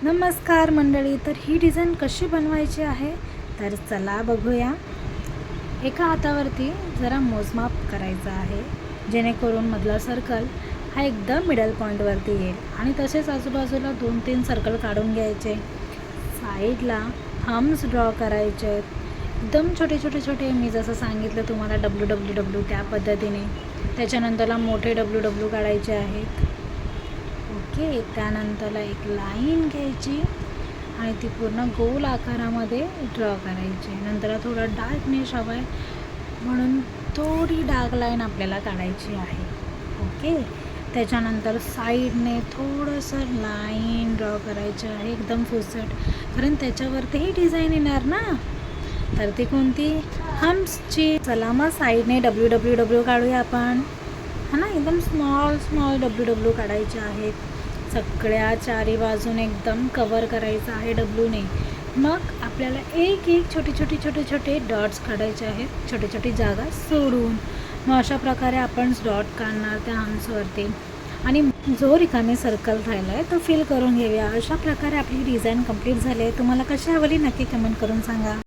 नमस्कार मंडळी. तर ही डिझाईन कशी बनवायची आहे तर चला बघूया. एका हातावरती जरा मोजमाप करायचं आहे जेणेकरून मधला सर्कल हा एकदम मिडल पॉईंटवरती येईल आणि तसेच आजूबाजूला 2-3 सर्कल काढून घ्यायचे. साईडला हम्स ड्रॉ करायचे एकदम छोटे छोटे छोटे. मी जसं सांगितलं तुम्हाला डब्ल्यू त्या पद्धतीने. त्याच्यानंतरला मोठे डब्ल्यू काढायचे आहेत. ओके, त्यानंतरला एक लाईन घ्यायची आणि ती पूर्ण गोल आकारामध्ये ड्रॉ करायची. नंतर थोडा डार्कनेस हवा आहे म्हणून थोडी डार्क लाईन आपल्याला काढायची आहे. ओके, त्याच्यानंतर साईडने थोडंसं लाईन ड्रॉ करायचं आहे एकदम फुसट, कारण त्याच्यावरतीही डिझाईन येणार ना. तर ती कोणती? हम्सची. चला मग साईडने डब्ल्यू काढूया आपण, हा ना. एकदम स्मॉल डब्ल्यू काढायचे आहेत. सगळ्या चारी बाजूने एकदम कवर करायचं आहे डब्ल्यूने. मग आपल्याला एक छोटे छोटे डॉट्स काढायचे आहेत, छोटी छोटी जागा सोडून. मग अशा प्रकारे आपण डॉट काढणार त्या हम्सवरती आणि जो रिकामे सर्कल राहिला आहे तो फिल करून घेऊया. अशा प्रकारे आपली डिझाईन कंप्लीट झाली आहे. तुम्हाला कशी आवडली नक्की कमेंट करून सांगा.